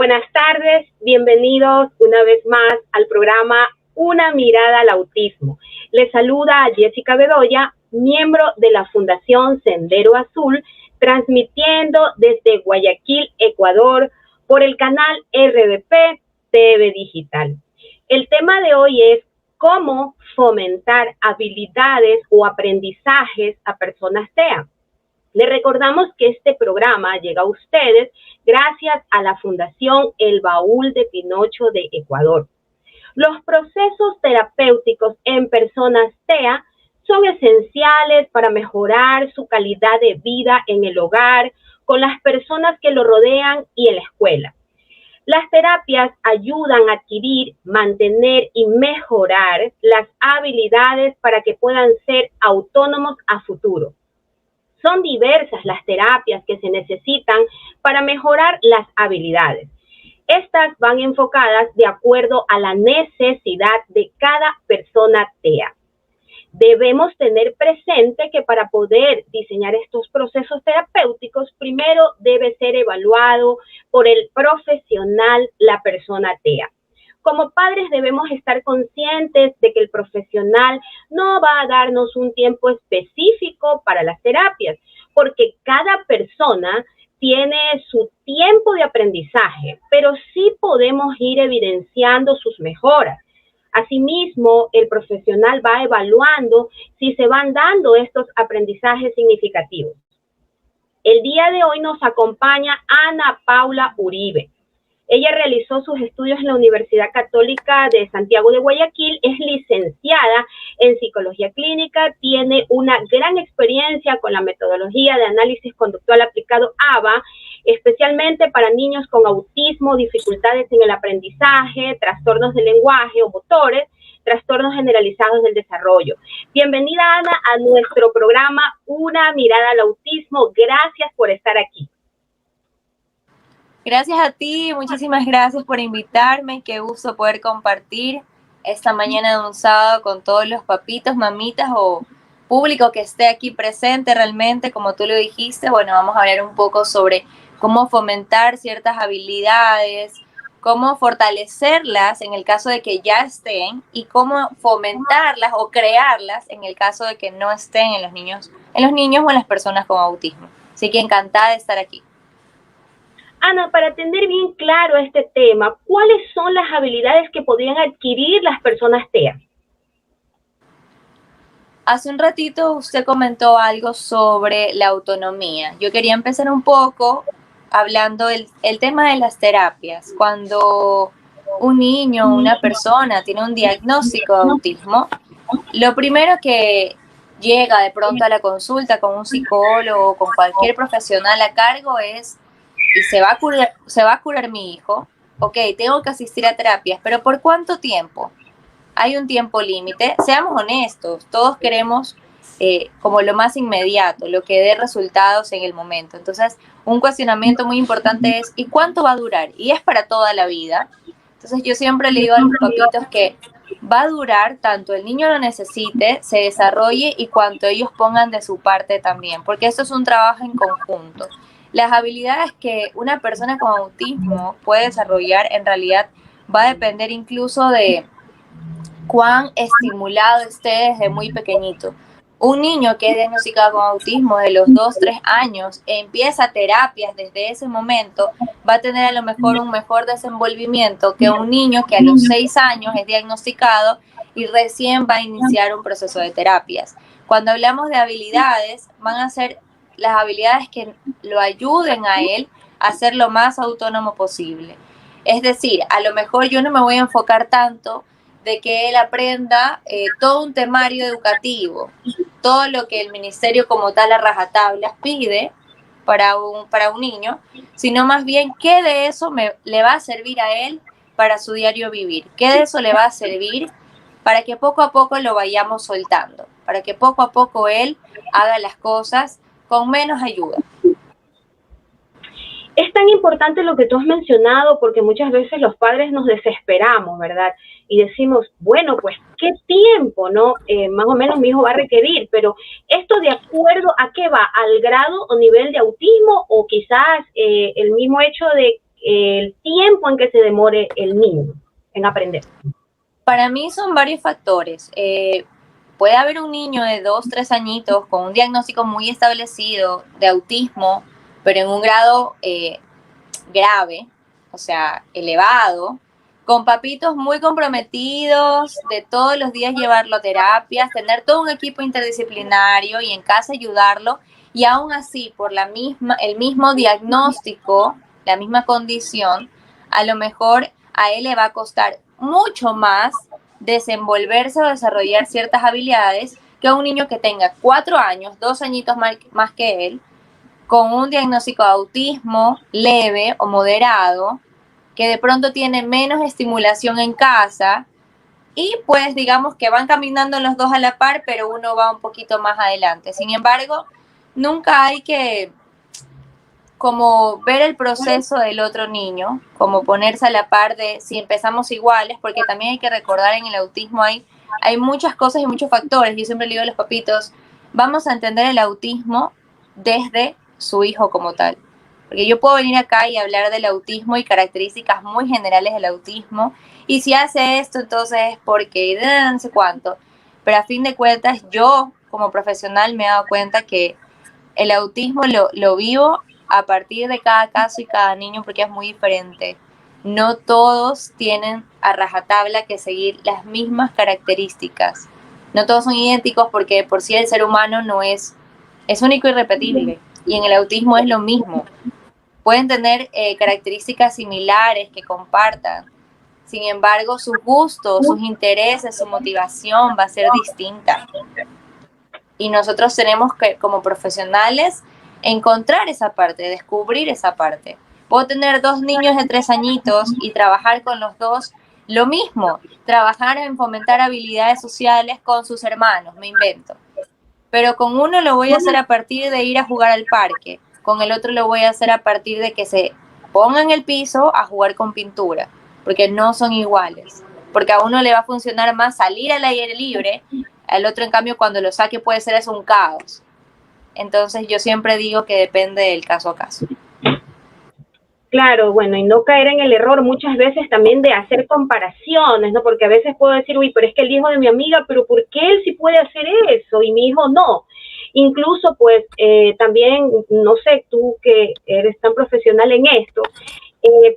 Buenas tardes, bienvenidos una vez más al programa Una mirada al autismo. Les saluda a Jessica Bedoya, miembro de la Fundación Sendero Azul, transmitiendo desde Guayaquil, Ecuador, por el canal RDP TV Digital. El tema de hoy es cómo fomentar habilidades o aprendizajes a personas TEA. Les recordamos que este programa llega a ustedes gracias a la Fundación El Baúl de Pinocho de Ecuador. Los procesos terapéuticos en personas TEA son esenciales para mejorar su calidad de vida en el hogar, con las personas que lo rodean y en la escuela. Las terapias ayudan a adquirir, mantener y mejorar las habilidades para que puedan ser autónomos a futuro. Son diversas las terapias que se necesitan para mejorar las habilidades. Estas van enfocadas de acuerdo a la necesidad de cada persona TEA. Debemos tener presente que para poder diseñar estos procesos terapéuticos, primero debe ser evaluado por el profesional la persona TEA. Como padres debemos estar conscientes de que el profesional no va a darnos un tiempo específico para las terapias, porque cada persona tiene su tiempo de aprendizaje, pero sí podemos ir evidenciando sus mejoras. Asimismo, el profesional va evaluando si se van dando estos aprendizajes significativos. El día de hoy nos acompaña Ana Paula Uribe. Ella realizó sus estudios en la Universidad Católica de Santiago de Guayaquil, es licenciada en Psicología Clínica, tiene una gran experiencia con la metodología de análisis conductual aplicado ABA, especialmente para niños con autismo, dificultades en el aprendizaje, trastornos del lenguaje o motores, trastornos generalizados del desarrollo. Bienvenida, Ana, a nuestro programa Una mirada al autismo. Gracias por estar aquí. Gracias a ti, muchísimas gracias por invitarme, qué gusto poder compartir esta mañana de un sábado con todos los papitos, mamitas o público que esté aquí presente realmente, como tú lo dijiste. Bueno, vamos a hablar un poco sobre cómo fomentar ciertas habilidades, cómo fortalecerlas en el caso de que ya estén y cómo fomentarlas o crearlas en el caso de que no estén en los niños o en las personas con autismo. Así que encantada de estar aquí. Ana, para tener bien claro este tema, ¿cuáles son las habilidades que podrían adquirir las personas TEA? Hace un ratito usted comentó algo sobre la autonomía. Yo quería empezar un poco hablando el tema de las terapias. Cuando un niño o una persona tiene un diagnóstico de autismo, lo primero que llega de pronto a la consulta con un psicólogo o con cualquier profesional a cargo es: ¿y se va a curar mi hijo? Ok, tengo que asistir a terapias, pero ¿por cuánto tiempo? Hay un tiempo límite. Seamos honestos, todos queremos como lo más inmediato, lo que dé resultados en el momento. Entonces, un cuestionamiento muy importante es: ¿y cuánto va a durar? Y es para toda la vida. Entonces, yo siempre le digo a los papitos que va a durar tanto el niño lo necesite, se desarrolle y cuanto ellos pongan de su parte también, porque esto es un trabajo en conjunto. Las habilidades que una persona con autismo puede desarrollar en realidad va a depender incluso de cuán estimulado esté desde muy pequeñito. Un niño que es diagnosticado con autismo de los 2, 3 años empieza terapias desde ese momento, va a tener a lo mejor un mejor desenvolvimiento que un niño que a los 6 años es diagnosticado y recién va a iniciar un proceso de terapias. Cuando hablamos de habilidades, van a ser las habilidades que lo ayuden a él a ser lo más autónomo posible. Es decir, a lo mejor yo no me voy a enfocar tanto de que él aprenda todo un temario educativo, todo lo que el ministerio como tal a rajatablas pide para un niño, sino más bien qué de eso le va a servir a él para su diario vivir, qué de eso le va a servir para que poco a poco lo vayamos soltando, para que poco a poco él haga las cosas con menos ayuda. Es tan importante lo que tú has mencionado porque muchas veces los padres nos desesperamos, ¿verdad? Y decimos, bueno, pues, ¿qué tiempo, no? Más o menos mi hijo va a requerir, pero ¿esto de acuerdo a qué va? ¿Al grado o nivel de autismo o quizás el mismo hecho de el tiempo en que se demore el niño en aprender? Para mí son varios factores. Puede haber un niño de 2, 3 añitos con un diagnóstico muy establecido de autismo, pero en un grado grave, o sea, elevado, con papitos muy comprometidos, de todos los días llevarlo a terapias, tener todo un equipo interdisciplinario y en casa ayudarlo, y aún así, por el mismo diagnóstico, la misma condición, a lo mejor a él le va a costar mucho más desenvolverse o desarrollar ciertas habilidades que a un niño que tenga 4 años, 2 añitos más que él, con un diagnóstico de autismo leve o moderado, que de pronto tiene menos estimulación en casa y pues digamos que van caminando los dos a la par, pero uno va un poquito más adelante. Sin embargo, nunca hay que como ver el proceso del otro niño, como ponerse a la par de si empezamos iguales, porque también hay que recordar en el autismo hay muchas cosas y muchos factores. Yo siempre le digo a los papitos, vamos a entender el autismo desde su hijo como tal. Porque yo puedo venir acá y hablar del autismo y características muy generales del autismo, y si hace esto, entonces es porque no sé cuánto. Pero a fin de cuentas, yo como profesional me he dado cuenta que el autismo lo vivo a partir de cada caso y cada niño porque es muy diferente. No todos tienen a rajatabla que seguir las mismas características. No todos son idénticos porque por sí el ser humano no es único y repetible. Y en el autismo es lo mismo. Pueden tener características similares que compartan. Sin embargo, sus gustos, sus intereses, su motivación va a ser distinta. Y nosotros tenemos que, como profesionales, encontrar esa parte, descubrir esa parte. Puedo tener 2 niños de 3 añitos y trabajar con los dos lo mismo, trabajar en fomentar habilidades sociales con sus hermanos, me invento. Pero con uno lo voy a hacer a partir de ir a jugar al parque, con el otro lo voy a hacer a partir de que se ponga en el piso a jugar con pintura, porque no son iguales. Porque a uno le va a funcionar más salir al aire libre, al otro en cambio cuando lo saque puede ser eso un caos. Entonces yo siempre digo que depende del caso a caso. Claro, bueno, y no caer en el error muchas veces también de hacer comparaciones, ¿no? Porque a veces puedo decir, uy, pero es que el hijo de mi amiga, pero ¿por qué él sí puede hacer eso y mi hijo no? Incluso, pues, también, no sé, tú que eres tan profesional en esto,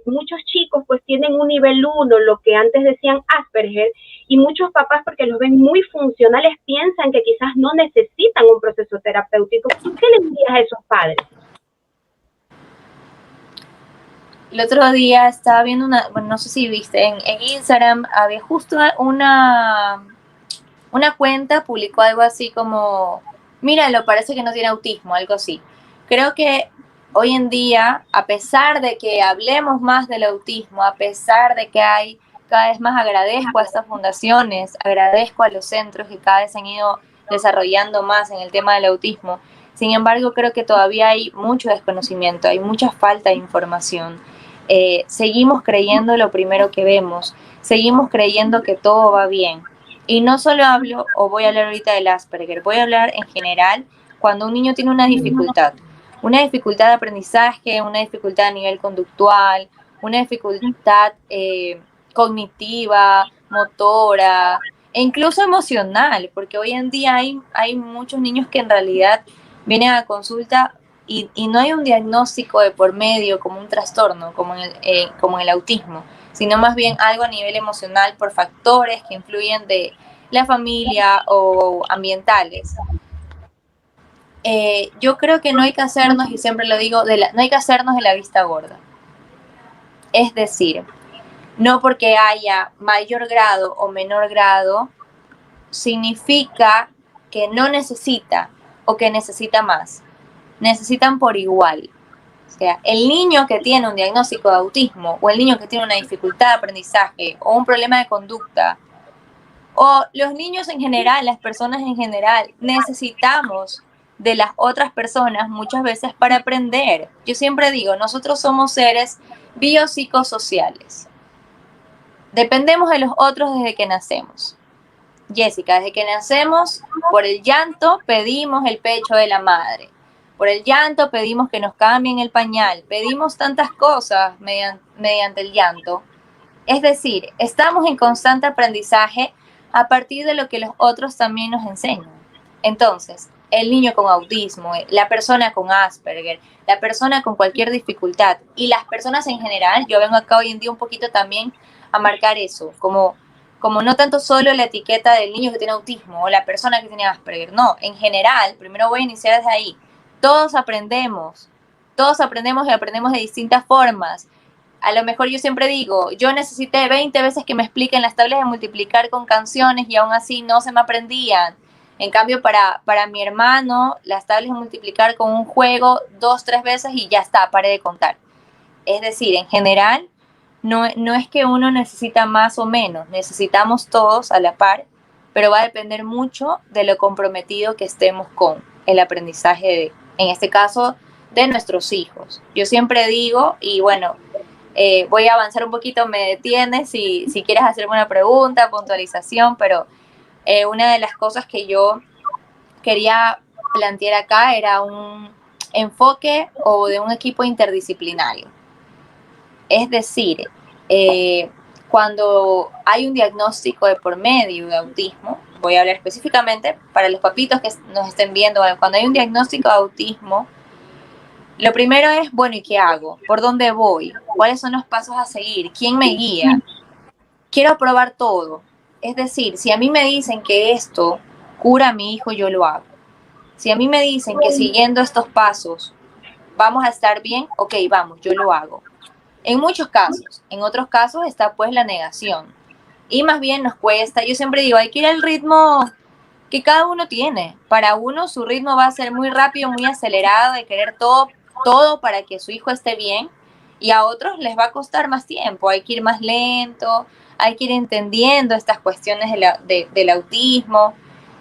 muchos chicos pues tienen un nivel 1, lo que antes decían Asperger, y muchos papás, porque los ven muy funcionales, piensan que quizás no necesitan un proceso terapéutico. ¿Tú qué le dirías a esos padres? El otro día estaba viendo bueno, no sé si viste, en Instagram había justo una cuenta, publicó algo así como, míralo, parece que no tiene autismo, algo así. Creo que hoy en día, a pesar de que hablemos más del autismo, a pesar de que hay cada vez más, agradezco a estas fundaciones, agradezco a los centros que cada vez se han ido desarrollando más en el tema del autismo. Sin embargo, creo que todavía hay mucho desconocimiento, hay mucha falta de información. Seguimos creyendo lo primero que vemos, seguimos creyendo que todo va bien. Y no solo hablo, o voy a hablar ahorita del Asperger, voy a hablar en general cuando un niño tiene una dificultad de aprendizaje, una dificultad a nivel conductual, una dificultad cognitiva, motora e incluso emocional, porque hoy en día hay muchos niños que en realidad vienen a consulta y no hay un diagnóstico de por medio como un trastorno, como en el autismo, sino más bien algo a nivel emocional por factores que influyen de la familia o ambientales. Yo creo que no hay que hacernos, y siempre lo digo, no hay que hacernos de la vista gorda. Es decir, no porque haya mayor grado o menor grado, significa que no necesita o que necesita más. Necesitan por igual. O sea, el niño que tiene un diagnóstico de autismo o el niño que tiene una dificultad de aprendizaje o un problema de conducta o los niños en general, las personas en general, necesitamos de las otras personas muchas veces para aprender. Yo siempre digo, nosotros somos seres biopsicosociales. Dependemos de los otros desde que nacemos. Jessica, desde que nacemos, por el llanto pedimos el pecho de la madre. Por el llanto pedimos que nos cambien el pañal, pedimos tantas cosas mediante el llanto. Es decir, estamos en constante aprendizaje a partir de lo que los otros también nos enseñan. Entonces, el niño con autismo, la persona con Asperger, la persona con cualquier dificultad y las personas en general, yo vengo acá hoy en día un poquito también a marcar eso, como no tanto solo la etiqueta del niño que tiene autismo o la persona que tiene Asperger, no, en general, primero voy a iniciar desde ahí. Todos aprendemos y aprendemos de distintas formas. A lo mejor yo siempre digo, yo necesité 20 veces que me expliquen las tablas de multiplicar con canciones y aún así no se me aprendían. En cambio, para mi hermano, las tablas de multiplicar con un juego 2, 3 veces y ya está, pare de contar. Es decir, en general, no es que uno necesita más o menos, necesitamos todos a la par, pero va a depender mucho de lo comprometido que estemos con el aprendizaje, en este caso, de nuestros hijos. Yo siempre digo, y bueno, voy a avanzar un poquito, me detienes si quieres hacerme una pregunta, puntualización, pero una de las cosas que yo quería plantear acá era un enfoque o de un equipo interdisciplinario. Es decir, cuando hay un diagnóstico de por medio de autismo, voy a hablar específicamente para los papitos que nos estén viendo, cuando hay un diagnóstico de autismo, lo primero es, bueno, ¿y qué hago? ¿Por dónde voy? ¿Cuáles son los pasos a seguir? ¿Quién me guía? Quiero probar todo. Es decir, si a mí me dicen que esto cura a mi hijo, yo lo hago. Si a mí me dicen que siguiendo estos pasos vamos a estar bien, ok, vamos, yo lo hago. En muchos casos, en otros casos está pues la negación. Y más bien nos cuesta, yo siempre digo, hay que ir al ritmo que cada uno tiene. Para uno su ritmo va a ser muy rápido, muy acelerado, de querer todo para que su hijo esté bien. Y a otros les va a costar más tiempo, hay que ir más lento, hay que ir entendiendo estas cuestiones del autismo.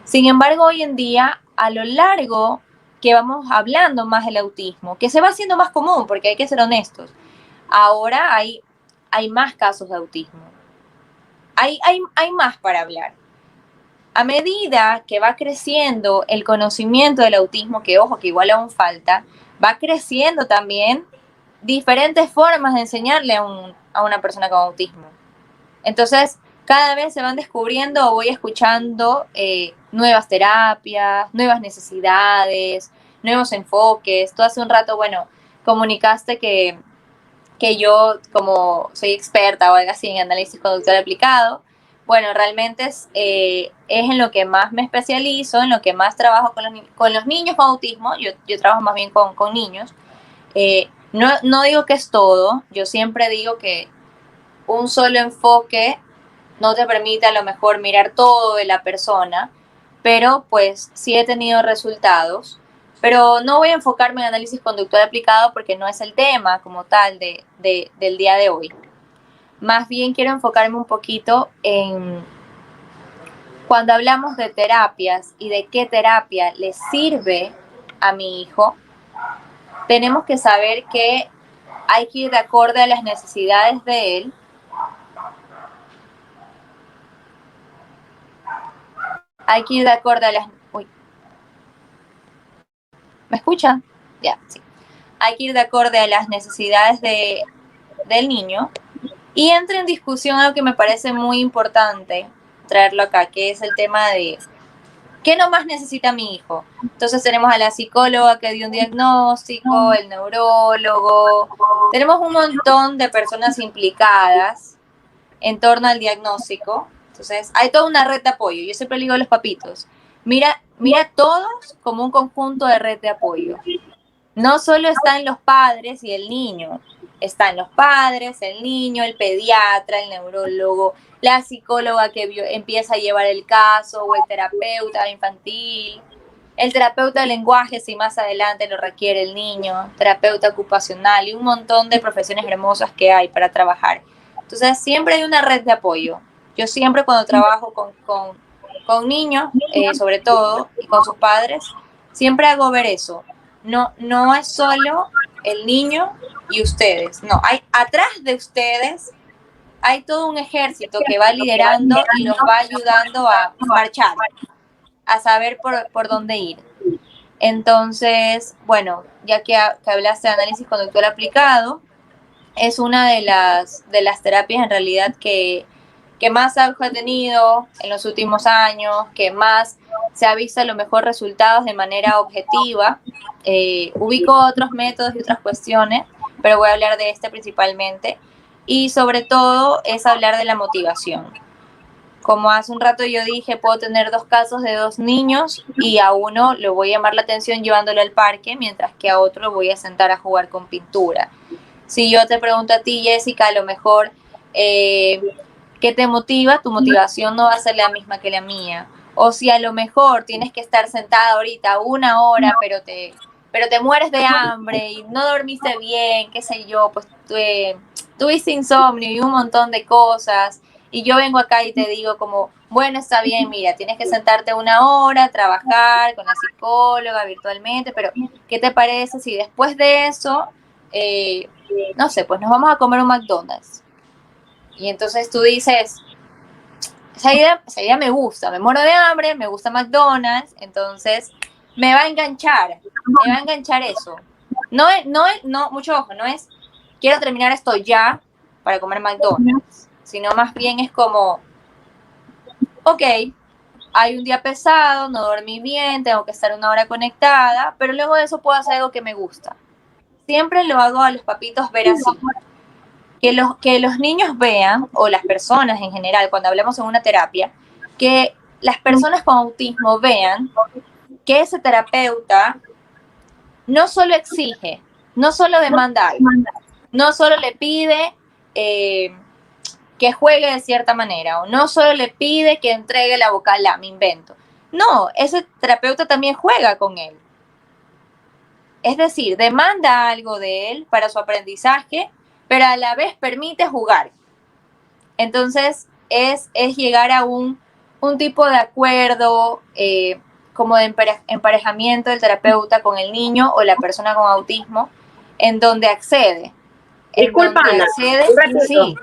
Sin embargo, hoy en día, a lo largo que vamos hablando más del autismo, que se va haciendo más común, porque hay que ser honestos, ahora hay más casos de autismo. Hay más para hablar. A medida que va creciendo el conocimiento del autismo, que ojo, que igual aún falta, va creciendo también diferentes formas de enseñarle a una persona con autismo. Entonces, cada vez se van descubriendo o voy escuchando nuevas terapias, nuevas necesidades, nuevos enfoques. Tú hace un rato, bueno, comunicaste que yo, como soy experta o algo así en análisis conductual aplicado, bueno, realmente es en lo que más me especializo, en lo que más trabajo con los niños con autismo. Yo trabajo más bien con niños. No digo que es todo, yo siempre digo que un solo enfoque no te permite a lo mejor mirar todo de la persona, pero pues sí he tenido resultados. Pero no voy a enfocarme en análisis conductual aplicado porque no es el tema como tal del día de hoy. Más bien quiero enfocarme un poquito en cuando hablamos de terapias y de qué terapia le sirve a mi hijo, tenemos que saber que hay que ir de acuerdo a las necesidades de él. Hay que ir de acuerdo a las... Uy. ¿Me escuchan? Ya, sí. Hay que ir de acuerdo a las necesidades del niño. Y entra en discusión algo que me parece muy importante traerlo acá, que es el tema de ¿qué nomás necesita mi hijo? Entonces tenemos a la psicóloga que dio un diagnóstico, el neurólogo, tenemos un montón de personas implicadas en torno al diagnóstico. Entonces hay toda una red de apoyo. Yo siempre le digo a los papitos, mira todos como un conjunto de red de apoyo. No solo están los padres y el niño, están los padres, el niño, el pediatra, el neurólogo, la psicóloga que empieza a llevar el caso, o el terapeuta infantil, el terapeuta de lenguaje si más adelante lo requiere el niño, terapeuta ocupacional y un montón de profesiones hermosas que hay para trabajar. Entonces siempre hay una red de apoyo. Yo siempre cuando trabajo con niños, sobre todo, y con sus padres, siempre hago ver eso. No es solo el niño y ustedes, no, hay atrás de ustedes hay todo un ejército que va liderando y los va ayudando a marchar, a saber por dónde ir. Entonces, bueno, ya que hablaste de análisis conductual aplicado, es una de las terapias en realidad que más auge ha tenido en los últimos años, que más se ha visto a lo mejor resultados de manera objetiva. Ubico otros métodos y otras cuestiones, pero voy a hablar de este principalmente. Y sobre todo es hablar de la motivación. Como hace un rato yo dije, puedo tener 2 casos de 2 niños y a uno le voy a llamar la atención llevándolo al parque, mientras que a otro lo voy a sentar a jugar con pintura. Si yo te pregunto a ti, Jessica, a lo mejor, ¿qué te motiva? Tu motivación no va a ser la misma que la mía. O si a lo mejor tienes que estar sentada ahorita 1 hora, pero te mueres de hambre y no dormiste bien, qué sé yo, pues tuviste insomnio y un montón de cosas. Y yo vengo acá y te digo como, bueno, está bien, mira, tienes que sentarte 1 hora, trabajar con la psicóloga virtualmente, pero ¿qué te parece si después de eso, no sé, pues nos vamos a comer un McDonald's? Y entonces tú dices, esa idea me gusta, me muero de hambre, me gusta McDonald's, entonces me va a enganchar eso. No, mucho ojo, no es quiero terminar esto ya para comer McDonald's, sino más bien es como, ok, hay un día pesado, no dormí bien, tengo que estar 1 hora conectada, pero luego de eso puedo hacer algo que me gusta. Siempre lo hago a los papitos ver así. Que los niños vean, o las personas en general, cuando hablamos en una terapia, que las personas con autismo vean que ese terapeuta no solo exige, no solo demanda algo, no solo le pide que juegue de cierta manera, o no solo le pide que entregue la vocal A, me invento. No, ese terapeuta también juega con él. Es decir, demanda algo de él para su aprendizaje, pero a la vez permite jugar. Entonces, es llegar a un tipo de acuerdo, como de emparejamiento del terapeuta con el niño o la persona con autismo, en donde accede. Disculpa, Ana, un ratito. Sí.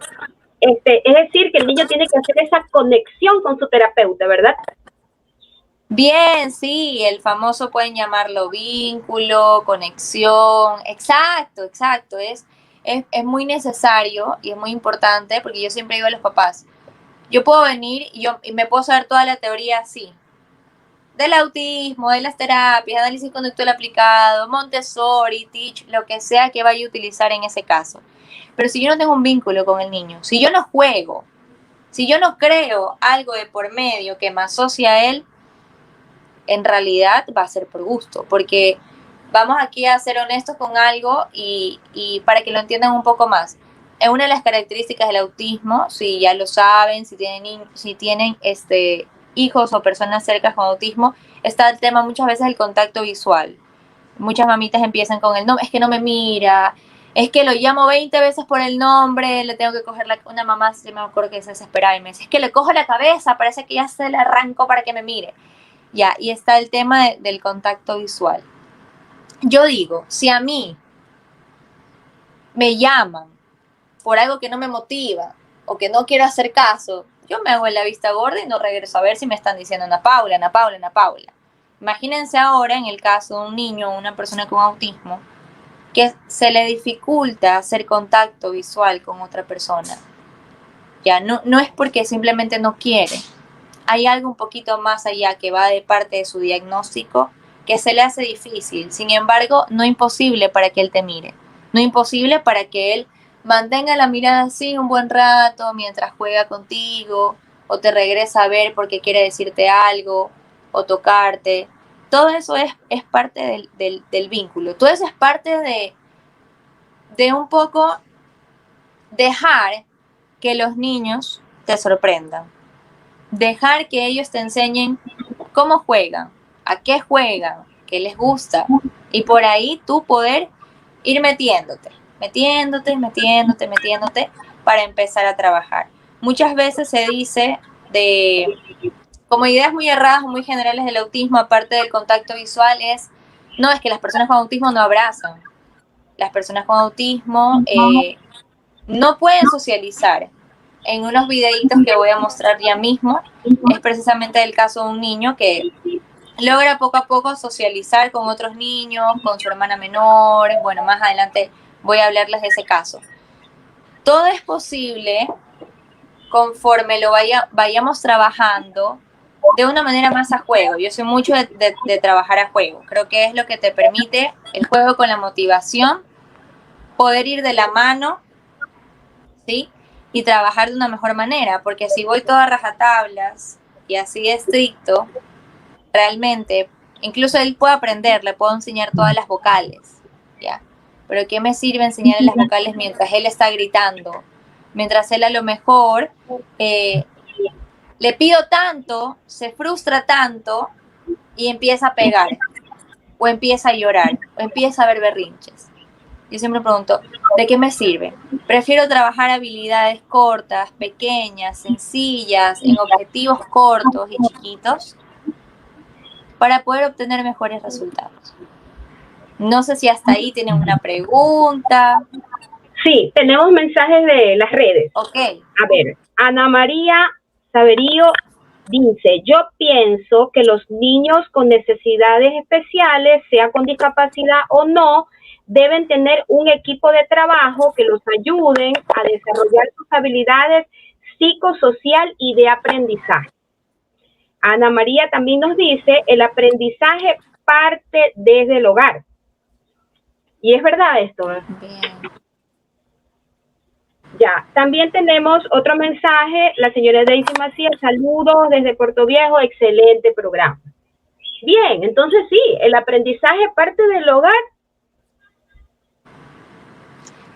Es decir, que el niño tiene que hacer esa conexión con su terapeuta, ¿verdad? Bien, sí, el famoso pueden llamarlo vínculo, conexión, exacto, es muy necesario y es muy importante, porque yo siempre digo a los papás, yo puedo venir y me puedo saber toda la teoría así, del autismo, de las terapias, análisis conductual aplicado, Montessori, Teach, lo que sea que vaya a utilizar en ese caso. Pero si yo no tengo un vínculo con el niño, si yo no juego, si yo no creo algo de por medio que me asocie a él, en realidad va a ser por gusto, porque vamos aquí a ser honestos con algo y para que lo entiendan un poco más. Es una de las características del autismo, si ya lo saben, si tienen hijos o personas cercanas con autismo, está el tema muchas veces del contacto visual. Muchas mamitas empiezan con el nombre, es que no me mira, es que lo llamo 20 veces por el nombre, le tengo que coger una mamá, se me acuerdo que se desesperaba y me dice, es que le cojo la cabeza, parece que ya se le arranco para que me mire. Ya, y está el tema del contacto visual. Yo digo, si a mí me llaman por algo que no me motiva o que no quiero hacer caso, yo me hago en la vista gorda y no regreso a ver si me están diciendo Ana Paula. Imagínense ahora en el caso de un niño o una persona con autismo que se le dificulta hacer contacto visual con otra persona. Ya, no es porque simplemente no quiere. Hay algo un poquito más allá que va de parte de su diagnóstico que se le hace difícil. Sin embargo, no imposible para que él te mire. No imposible para que él mantenga la mirada así un buen rato mientras juega contigo o te regresa a ver porque quiere decirte algo o tocarte. Todo eso es parte del vínculo. Todo eso es parte de un poco dejar que los niños te sorprendan. Dejar que ellos te enseñen cómo juegan, a qué juegan, qué les gusta, y por ahí tú poder ir metiéndote para empezar a trabajar. Muchas veces se dice como ideas muy erradas o muy generales del autismo, aparte del contacto visual, es que las personas con autismo no abrazan. Las personas con autismo no pueden socializar. En unos videitos que voy a mostrar ya mismo, es precisamente el caso de un niño que logra poco a poco socializar con otros niños, con su hermana menor. Bueno, más adelante voy a hablarles de ese caso. Todo es posible conforme lo vayamos trabajando de una manera más a juego. Yo soy mucho de trabajar a juego. Creo que es lo que te permite el juego con la motivación, poder ir de la mano, ¿sí? Y trabajar de una mejor manera, porque si voy toda a rajatablas y así estricto, realmente, incluso él puede aprender, le puedo enseñar todas las vocales, ¿ya? Pero ¿qué me sirve enseñarle las vocales mientras él está gritando? Mientras él a lo mejor le pido tanto, se frustra tanto y empieza a pegar, o empieza a llorar, o empieza a ver berrinches. Yo siempre pregunto, ¿de qué me sirve? Prefiero trabajar habilidades cortas, pequeñas, sencillas, en objetivos cortos y chiquitos para poder obtener mejores resultados. No sé si hasta ahí tienen una pregunta. Sí, tenemos mensajes de las redes. Ok. A ver, Ana María Saverío dice, yo pienso que los niños con necesidades especiales, sea con discapacidad o no, deben tener un equipo de trabajo que los ayuden a desarrollar sus habilidades psicosocial y de aprendizaje. Ana María también nos dice, el aprendizaje parte desde el hogar. Y es verdad esto. Bien. Ya, también tenemos otro mensaje, la señora Daisy Macías, saludos desde Puerto Viejo, excelente programa. Bien, entonces sí, el aprendizaje parte del hogar.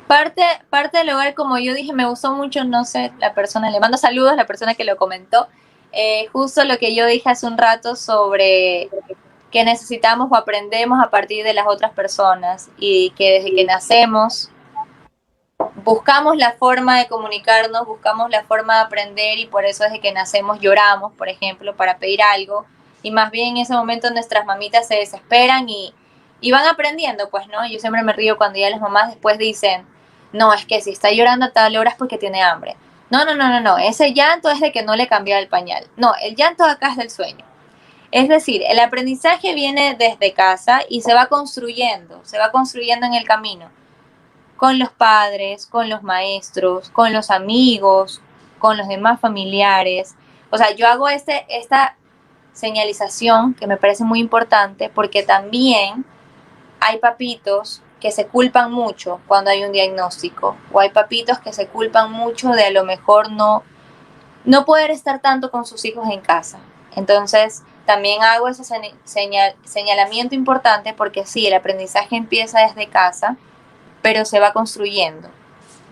Parte del hogar, como yo dije, me gustó mucho, no sé, la persona, le mando saludos a la persona que lo comentó, justo lo que yo dije hace un rato sobre que necesitamos o aprendemos a partir de las otras personas y que desde que nacemos buscamos la forma de comunicarnos, buscamos la forma de aprender y por eso desde que nacemos lloramos, por ejemplo, para pedir algo y más bien en ese momento nuestras mamitas se desesperan y van aprendiendo, pues, ¿no? Yo siempre me río cuando ya las mamás después dicen, no, es que si está llorando a tal hora es porque tiene hambre. No, ese llanto es de que no le cambió el pañal. No, el llanto acá es del sueño. Es decir, el aprendizaje viene desde casa y se va construyendo en el camino con los padres, con los maestros, con los amigos, con los demás familiares. O sea, yo hago esta señalización que me parece muy importante porque también hay papitos que se culpan mucho cuando hay un diagnóstico o hay papitos que se culpan mucho de a lo mejor no poder estar tanto con sus hijos en casa. Entonces, también hago ese señalamiento importante porque sí, el aprendizaje empieza desde casa, pero se va construyendo,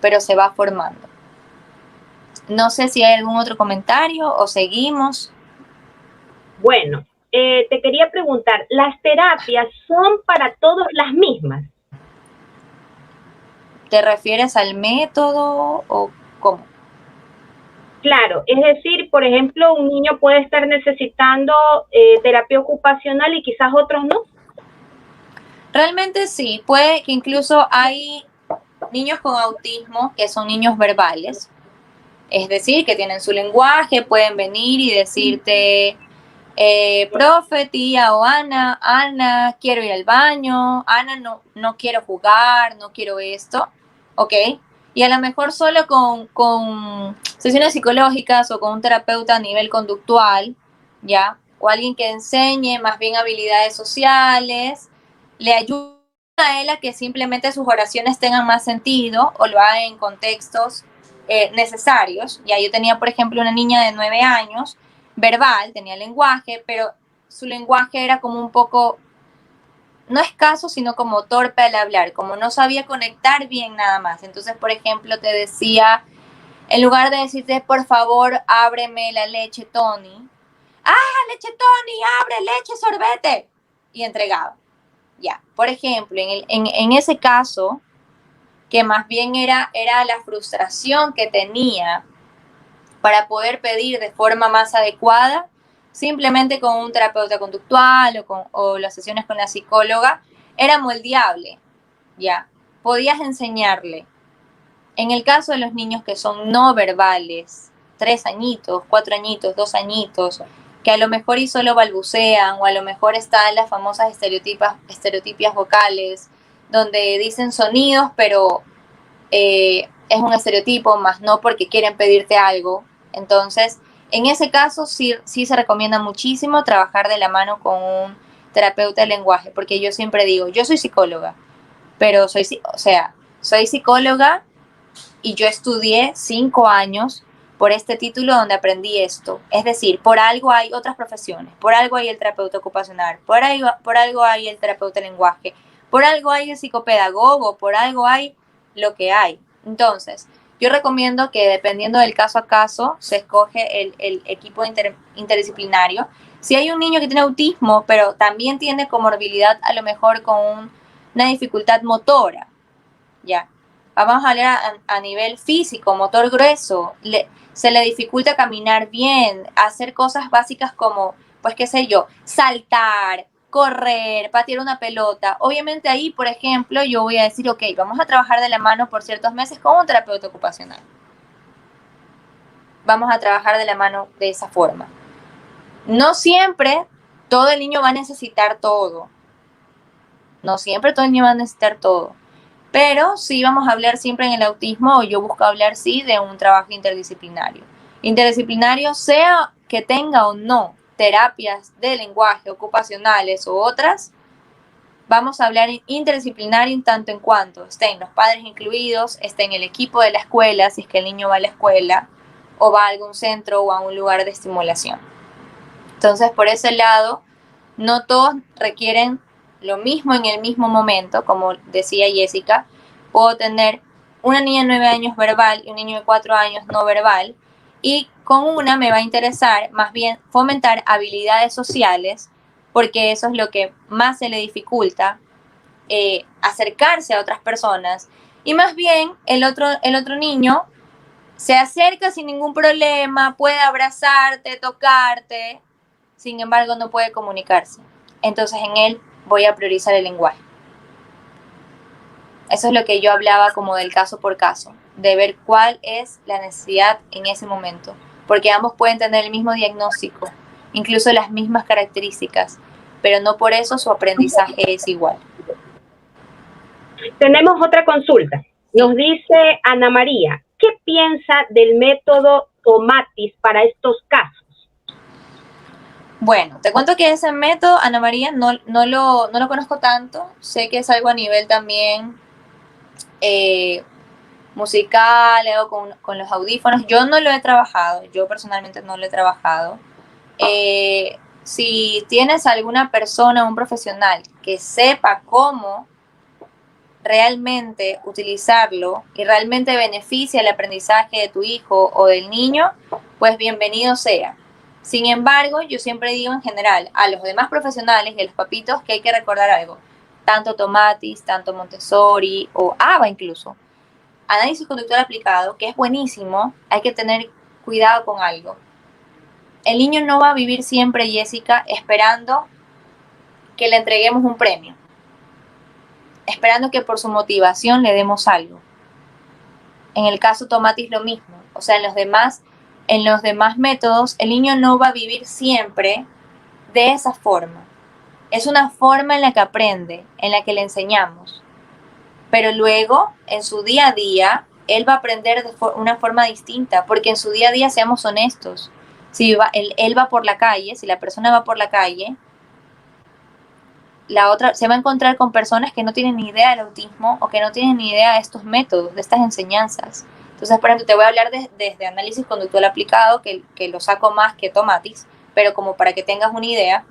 pero se va formando. No sé si hay algún otro comentario o seguimos. Bueno, te quería preguntar, ¿las terapias son para todos las mismas? ¿Te refieres al método o cómo? Claro, es decir, por ejemplo, un niño puede estar necesitando terapia ocupacional y quizás otros no. Realmente sí, puede que incluso hay niños con autismo que son niños verbales, es decir, que tienen su lenguaje, pueden venir y decirte, profe, tía o Ana, quiero ir al baño, Ana, no quiero jugar, no quiero esto, ¿ok? Y a lo mejor solo con sesiones psicológicas o con un terapeuta a nivel conductual, ¿ya? O alguien que enseñe más bien habilidades sociales, le ayuda a él a que simplemente sus oraciones tengan más sentido o lo haga en contextos necesarios. Ya yo tenía, por ejemplo, una niña de 9 años, verbal, tenía lenguaje, pero su lenguaje era como un poco, no escaso, sino como torpe al hablar, como no sabía conectar bien nada más. Entonces, por ejemplo, te decía, en lugar de decirte, por favor, ábreme la leche Tony, leche Tony, abre leche sorbete, y entregaba. Ya, por ejemplo, en ese caso, que más bien era la frustración que tenía para poder pedir de forma más adecuada, simplemente con un terapeuta conductual o las sesiones con la psicóloga, era moldeable, ya, podías enseñarle. En el caso de los niños que son no verbales, 3 añitos, 4 añitos, 2 añitos, que a lo mejor y solo balbucean, o a lo mejor están las famosas estereotipias vocales, donde dicen sonidos, pero es un estereotipo, más no porque quieren pedirte algo. Entonces, en ese caso sí se recomienda muchísimo trabajar de la mano con un terapeuta de lenguaje, porque yo siempre digo, yo soy psicóloga, pero soy psicóloga y yo estudié 5 años por este título donde aprendí esto. Es decir, por algo hay otras profesiones, por algo hay el terapeuta ocupacional, por algo hay el terapeuta de lenguaje, por algo hay el psicopedagogo, por algo hay lo que hay. Entonces, yo recomiendo que dependiendo del caso a caso, se escoge el equipo interdisciplinario. Si hay un niño que tiene autismo, pero también tiene comorbilidad a lo mejor con una dificultad motora, ya. Vamos a hablar a nivel físico, motor grueso, se le dificulta caminar bien, hacer cosas básicas como, pues qué sé yo, saltar, correr, patear una pelota. Obviamente ahí, por ejemplo, yo voy a decir, ok, vamos a trabajar de la mano por ciertos meses con un terapeuta ocupacional. Vamos a trabajar de la mano de esa forma. No siempre todo el niño va a necesitar todo. No siempre todo el niño va a necesitar todo. Pero sí vamos a hablar siempre en el autismo, o yo busco hablar sí de un trabajo interdisciplinario. Interdisciplinario sea que tenga o no terapias de lenguaje ocupacionales o otras, vamos a hablar interdisciplinario en tanto en cuanto estén los padres incluidos, esté en el equipo de la escuela, si es que el niño va a la escuela o va a algún centro o a un lugar de estimulación. Entonces, por ese lado, no todos requieren lo mismo en el mismo momento, como decía Jessica. Puedo tener una niña de 9 años verbal y un niño de 4 años no verbal, y con una me va a interesar más bien fomentar habilidades sociales, porque eso es lo que más se le dificulta, acercarse a otras personas, y más bien el otro niño se acerca sin ningún problema, puede abrazarte, tocarte, sin embargo no puede comunicarse. Entonces en él voy a priorizar el lenguaje. Eso es lo que yo hablaba como del caso por caso, de ver cuál es la necesidad en ese momento, porque ambos pueden tener el mismo diagnóstico, incluso las mismas características, pero no por eso su aprendizaje es igual. Tenemos otra consulta. Nos dice Ana María, ¿qué piensa del método Tomatis para estos casos? Bueno, te cuento que ese método, Ana María, no lo conozco tanto. Sé que es algo a nivel también musical, algo con los audífonos. Yo no lo he trabajado, yo personalmente no lo he trabajado. Si tienes alguna persona, un profesional que sepa cómo realmente utilizarlo y realmente beneficia el aprendizaje de tu hijo o del niño, pues bienvenido sea. Sin embargo, yo siempre digo en general a los demás profesionales y a los papitos que hay que recordar algo. Tanto Tomatis, tanto Montessori o ABA incluso. Análisis conductual aplicado, que es buenísimo, hay que tener cuidado con algo. El niño no va a vivir siempre, Jessica, esperando que le entreguemos un premio, esperando que por su motivación le demos algo. En el caso Tomatis lo mismo, o sea, en los demás métodos, el niño no va a vivir siempre de esa forma. Es una forma en la que aprende, en la que le enseñamos. Pero luego, en su día a día, él va a aprender de una forma distinta, porque en su día a día, seamos honestos, si él va por la calle, si la persona va por la calle, la otra se va a encontrar con personas que no tienen ni idea del autismo o que no tienen ni idea de estos métodos, de estas enseñanzas. Entonces, por ejemplo, te voy a hablar desde análisis conductual aplicado, que lo saco más que Tomatis, pero como para que tengas una idea.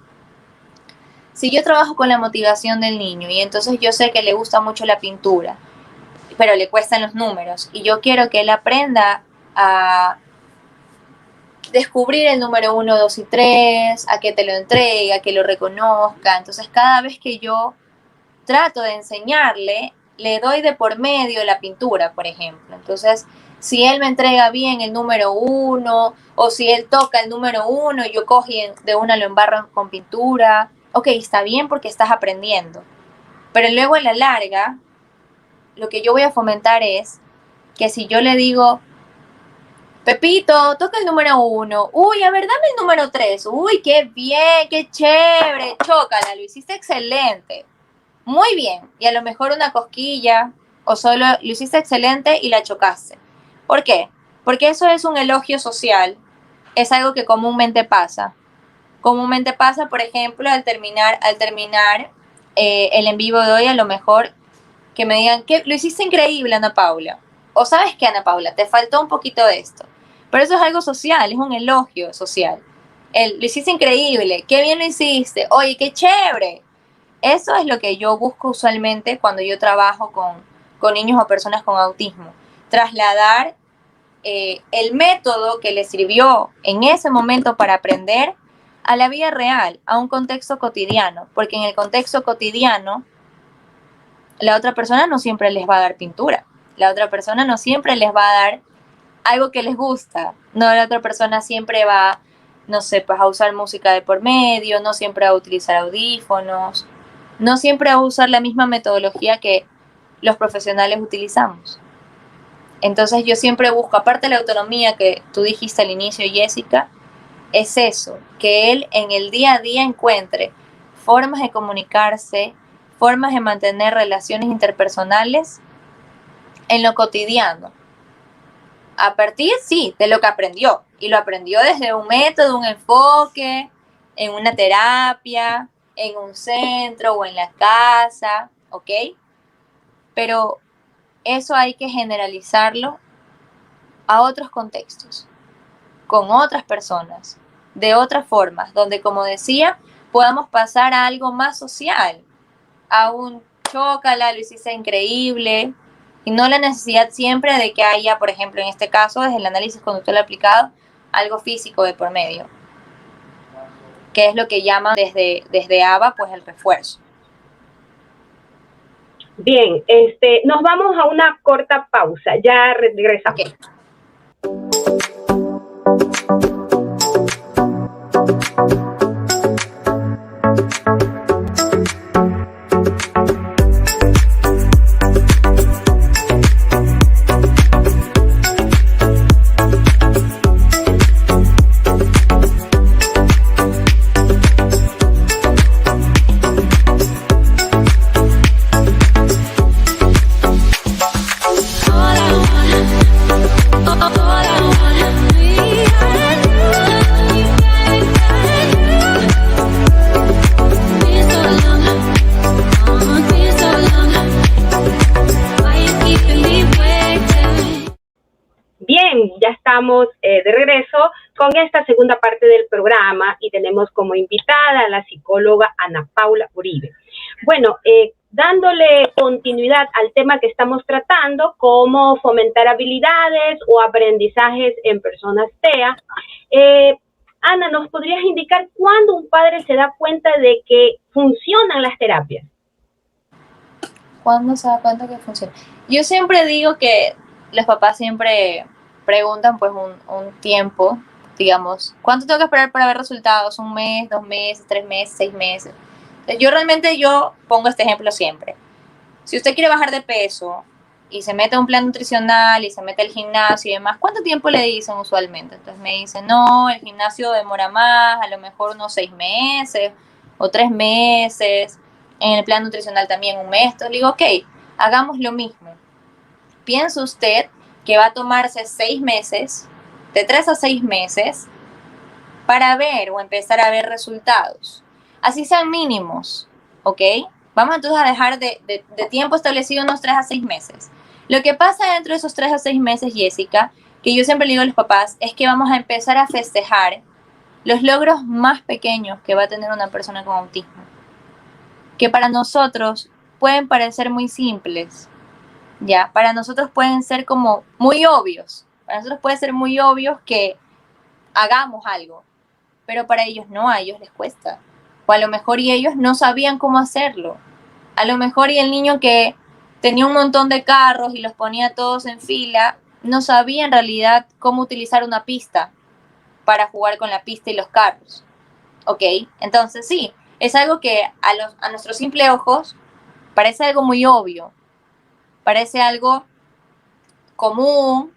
Si yo trabajo con la motivación del niño y entonces yo sé que le gusta mucho la pintura, pero le cuestan los números, y yo quiero que él aprenda a descubrir el número 1, 2 y 3, a que te lo entregue, a que lo reconozca. Entonces, cada vez que yo trato de enseñarle, le doy de por medio la pintura, por ejemplo. Entonces, si él me entrega bien el número 1, o si él toca el número 1 y yo cojo y de una lo embarro con pintura, ok, está bien porque estás aprendiendo. Pero luego a la larga, lo que yo voy a fomentar es que si yo le digo, Pepito, toca el número 1. Uy, a ver, dame el número 3. Uy, qué bien, qué chévere. Chócala, lo hiciste excelente. Muy bien. Y a lo mejor una cosquilla o solo lo hiciste excelente y la chocaste. ¿Por qué? Porque eso es un elogio social. Es algo que comúnmente pasa. Comúnmente pasa, por ejemplo, al terminar el en vivo de hoy, a lo mejor que me digan que lo hiciste increíble, Ana Paula. O sabes qué, Ana Paula, te faltó un poquito de esto. Pero eso es algo social, es un elogio social. Lo hiciste increíble, qué bien lo hiciste, oye, qué chévere. Eso es lo que yo busco usualmente cuando yo trabajo con niños o personas con autismo. Trasladar el método que les sirvió en ese momento para aprender a la vida real, a un contexto cotidiano, porque en el contexto cotidiano la otra persona no siempre les va a dar pintura, la otra persona no siempre les va a dar algo que les gusta, no, la otra persona siempre va, no sé, pues a usar música de por medio, no siempre va a utilizar audífonos, no siempre va a usar la misma metodología que los profesionales utilizamos. Entonces yo siempre busco, aparte de la autonomía que tú dijiste al inicio, Jessica, es eso, que él en el día a día encuentre formas de comunicarse, formas de mantener relaciones interpersonales en lo cotidiano. A partir, sí, de lo que aprendió. Y lo aprendió desde un método, un enfoque, en una terapia, en un centro o en la casa, ¿ok? Pero eso hay que generalizarlo a otros contextos, con otras personas, de otras formas, donde, como decía, podamos pasar a algo más social, a un chócala, lo hiciste increíble, y no la necesidad siempre de que haya, por ejemplo, en este caso, desde el análisis conductual aplicado, algo físico de por medio, que es lo que llaman desde ABA, pues el refuerzo. Bien, nos vamos a una corta pausa, ya regresamos. Okay. Estamos de regreso con esta segunda parte del programa y tenemos como invitada a la psicóloga Ana Paula Uribe. Bueno, dándole continuidad al tema que estamos tratando, cómo fomentar habilidades o aprendizajes en personas TEA. Ana, ¿nos podrías indicar cuándo un padre se da cuenta de que funcionan las terapias? ¿Cuándo se da cuenta que funciona? Yo siempre digo que los papás siempre preguntan pues un tiempo, digamos, ¿cuánto tengo que esperar para ver resultados? ¿Un mes, 2 meses, 3 meses, 6 meses? Yo pongo este ejemplo siempre. Si usted quiere bajar de peso y se mete a un plan nutricional y se mete al gimnasio y demás, ¿cuánto tiempo le dicen usualmente? Entonces me dicen, no, el gimnasio demora más, a lo mejor unos 6 meses o 3 meses. En el plan nutricional también 1 mes. Entonces le digo, ok, hagamos lo mismo. Piensa usted que va a tomarse 6 meses, de 3 a 6 meses, para ver o empezar a ver resultados. Así sean mínimos, ¿ok? Vamos entonces a dejar de tiempo establecido unos 3 a 6 meses. Lo que pasa dentro de esos 3 a 6 meses, Jessica, que yo siempre le digo a los papás, es que vamos a empezar a festejar los logros más pequeños que va a tener una persona con autismo, que para nosotros pueden parecer muy simples, ¿ya? Para nosotros pueden ser como muy obvios. Para nosotros puede ser muy obvios que hagamos algo, pero para ellos no, a ellos les cuesta. O a lo mejor y ellos no sabían cómo hacerlo. A lo mejor y el niño que tenía un montón de carros y los ponía todos en fila, no sabía en realidad cómo utilizar una pista para jugar con la pista y los carros. ¿Ok? Entonces sí, es algo que a nuestros simples ojos parece algo muy obvio. Parece algo común,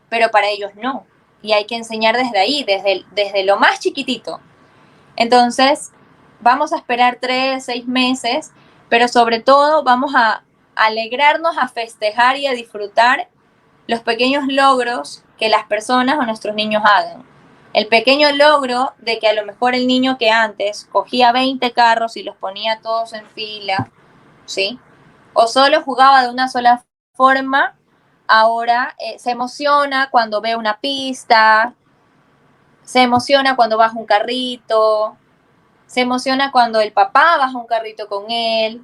pero para ellos no. Y hay que enseñar desde ahí, desde lo más chiquitito. Entonces, vamos a esperar 3, 6 meses, pero sobre todo vamos a alegrarnos, a festejar y a disfrutar los pequeños logros que las personas o nuestros niños hagan. El pequeño logro de que a lo mejor el niño que antes cogía 20 carros y los ponía todos en fila, ¿sí? O solo jugaba de una sola forma, ahora se emociona cuando ve una pista, se emociona cuando baja un carrito, se emociona cuando el papá baja un carrito con él.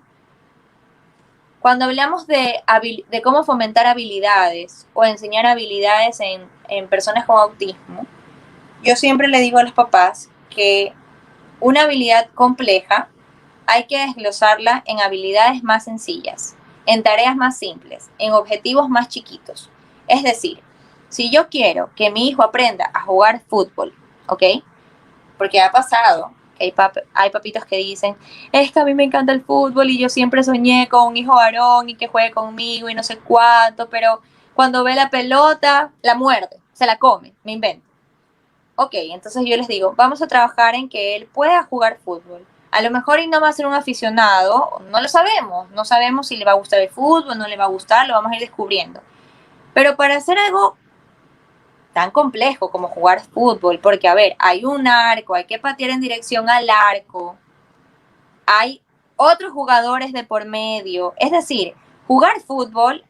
Cuando hablamos de cómo fomentar habilidades o enseñar habilidades en personas con autismo, yo siempre le digo a los papás que una habilidad compleja hay que desglosarla en habilidades más sencillas, en tareas más simples, en objetivos más chiquitos. Es decir, si yo quiero que mi hijo aprenda a jugar fútbol, ¿ok? Porque ha pasado que hay papitos que dicen, es que a mí me encanta el fútbol y yo siempre soñé con un hijo varón y que juegue conmigo y no sé cuánto, pero cuando ve la pelota, la muerde, se la come, me invento. Ok, entonces yo les digo, vamos a trabajar en que él pueda jugar fútbol. A lo mejor y no va a ser un aficionado, no lo sabemos, no sabemos si le va a gustar el fútbol, no le va a gustar, lo vamos a ir descubriendo. Pero para hacer algo tan complejo como jugar fútbol, porque a ver, hay un arco, hay que patear en dirección al arco, hay otros jugadores de por medio, es decir, jugar fútbol,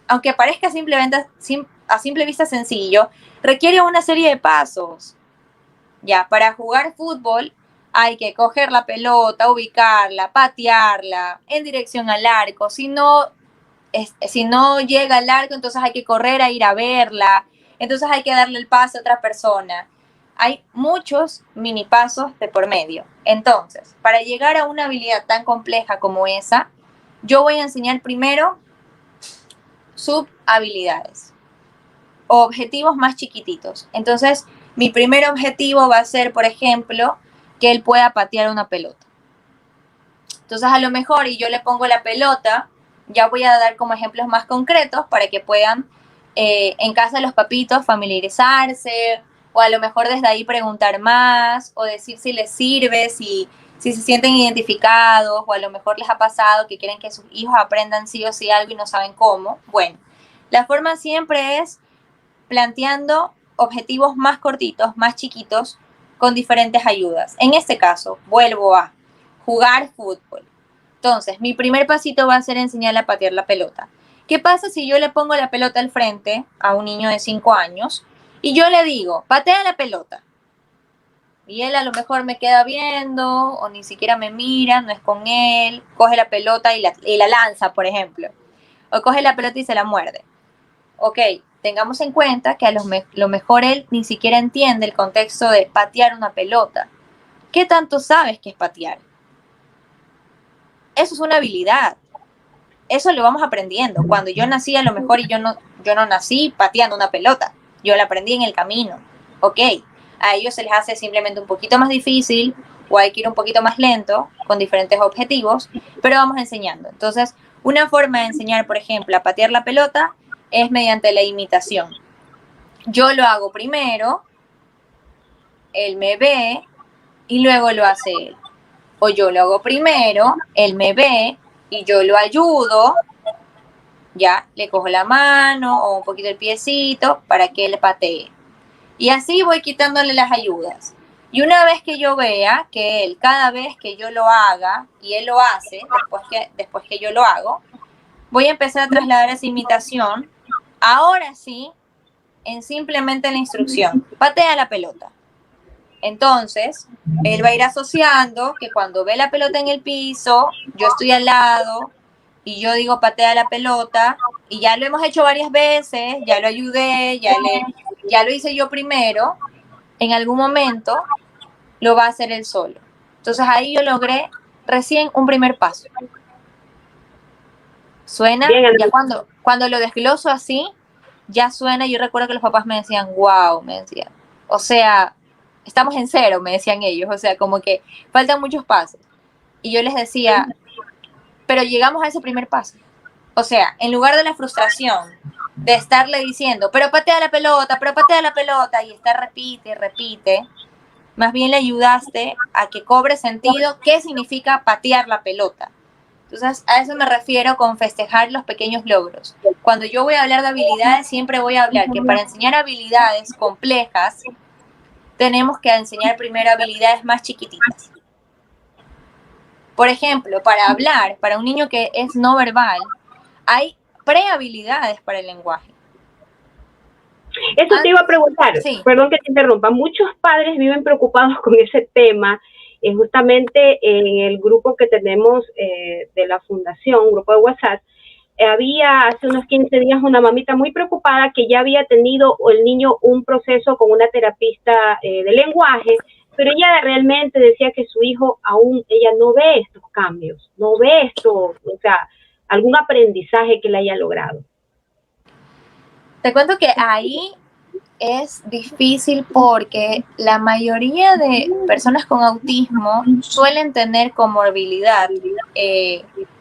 aunque parezca a simple vista sencillo, requiere una serie de pasos. Ya, para jugar fútbol hay que coger la pelota, ubicarla, patearla en dirección al arco. Si no llega al arco, entonces hay que correr a ir a verla. Entonces hay que darle el pase a otra persona. Hay muchos mini pasos de por medio. Entonces, para llegar a una habilidad tan compleja como esa, yo voy a enseñar primero subhabilidades o objetivos más chiquititos. Entonces, mi primer objetivo va a ser, por ejemplo, que él pueda patear una pelota. Entonces, a lo mejor, y yo le pongo la pelota, ya voy a dar como ejemplos más concretos para que puedan en casa de los papitos familiarizarse, o a lo mejor desde ahí preguntar más, o decir si les sirve, si se sienten identificados, o a lo mejor les ha pasado que quieren que sus hijos aprendan sí o sí algo y no saben cómo. Bueno, la forma siempre es planteando objetivos más cortitos, más chiquitos, con diferentes ayudas. En este caso, vuelvo a jugar fútbol. Entonces, mi primer pasito va a ser enseñarle a patear la pelota. ¿Qué pasa si yo le pongo la pelota al frente a un niño de 5 años y yo le digo, patea la pelota? Y él a lo mejor me queda viendo o ni siquiera me mira, no es con él, coge la pelota y la lanza, por ejemplo. O coge la pelota y se la muerde. Ok, tengamos en cuenta que a lo mejor él ni siquiera entiende el contexto de patear una pelota. ¿Qué tanto sabes que es patear? Eso es una habilidad. Eso lo vamos aprendiendo. Cuando yo nací, a lo mejor y yo no nací pateando una pelota. Yo la aprendí en el camino. Ok, a ellos se les hace simplemente un poquito más difícil o hay que ir un poquito más lento con diferentes objetivos, pero vamos enseñando. Entonces, una forma de enseñar, por ejemplo, a patear la pelota es mediante la imitación. Yo lo hago primero, él me ve y luego lo hace él. O yo lo hago primero, él me ve y yo lo ayudo, ya, le cojo la mano o un poquito el piecito para que él patee. Y así voy quitándole las ayudas. Y una vez que yo vea que él, cada vez que yo lo haga, y él lo hace, después que yo lo hago, voy a empezar a trasladar esa imitación, ahora sí, en simplemente la instrucción, patea la pelota. Entonces, él va a ir asociando que cuando ve la pelota en el piso, yo estoy al lado y yo digo patea la pelota y ya lo hemos hecho varias veces, ya lo ayudé, ya lo hice yo primero, en algún momento lo va a hacer él solo. Entonces ahí yo logré recién un primer paso. Suena, bien, ya cuando lo desgloso así, ya suena, yo recuerdo que los papás me decían, wow, me decían, o sea, estamos en cero, me decían ellos, o sea, como que faltan muchos pasos. Y yo les decía, pero llegamos a ese primer paso. O sea, en lugar de la frustración de estarle diciendo, pero patea la pelota, y estar repite y repite, más bien le ayudaste a que cobre sentido qué significa patear la pelota. Entonces, a eso me refiero con festejar los pequeños logros. Cuando yo voy a hablar de habilidades, siempre voy a hablar que para enseñar habilidades complejas, tenemos que enseñar primero habilidades más chiquititas. Por ejemplo, para hablar, para un niño que es no verbal, hay prehabilidades para el lenguaje. Eso te iba a preguntar, sí. Perdón que te interrumpa, muchos padres viven preocupados con ese tema, justamente en el grupo que tenemos de la fundación, un grupo de WhatsApp, había hace unos 15 días una mamita muy preocupada que ya había tenido el niño un proceso con una terapista de lenguaje, pero ella realmente decía que su hijo aún, ella no ve estos cambios, no ve esto, o sea, algún aprendizaje que le haya logrado. Te cuento que ahí es difícil porque la mayoría de personas con autismo suelen tener comorbilidad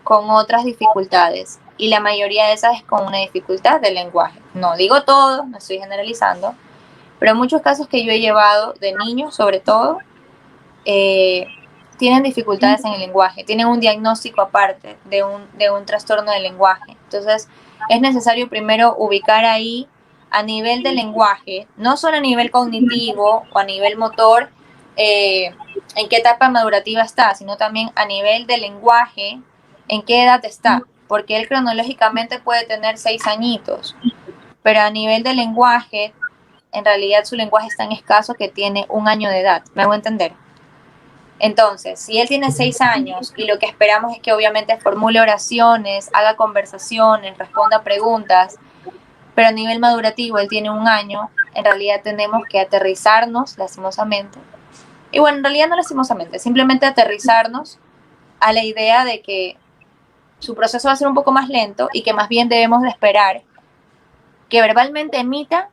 con otras dificultades y la mayoría de esas es con una dificultad del lenguaje. No digo todo, no estoy generalizando, pero en muchos casos que yo he llevado de niños sobre todo, tienen dificultades en el lenguaje, tienen un diagnóstico aparte de un trastorno del lenguaje. Entonces es necesario primero ubicar ahí a nivel de lenguaje, no solo a nivel cognitivo o a nivel motor, en qué etapa madurativa está, sino también a nivel de lenguaje, en qué edad está, porque él cronológicamente puede tener 6 añitos, pero a nivel de lenguaje, en realidad su lenguaje es tan escaso que tiene 1 año de edad, ¿me hago entender? Entonces, si él tiene 6 años y lo que esperamos es que obviamente formule oraciones, haga conversaciones, responda preguntas, pero a nivel madurativo él tiene 1 año, en realidad tenemos que aterrizarnos, lastimosamente, y bueno, en realidad no lastimosamente, simplemente aterrizarnos a la idea de que su proceso va a ser un poco más lento y que más bien debemos de esperar que verbalmente emita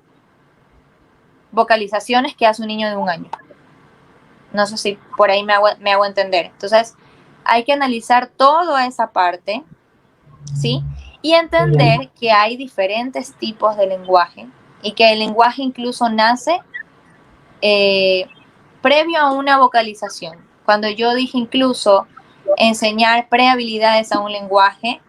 vocalizaciones que hace un niño de 1 año. No sé si por ahí me hago entender. Entonces, hay que analizar toda esa parte, ¿sí? Y entender que hay diferentes tipos de lenguaje y que el lenguaje incluso nace previo a una vocalización. Cuando yo dije incluso enseñar prehabilidades a un lenguaje,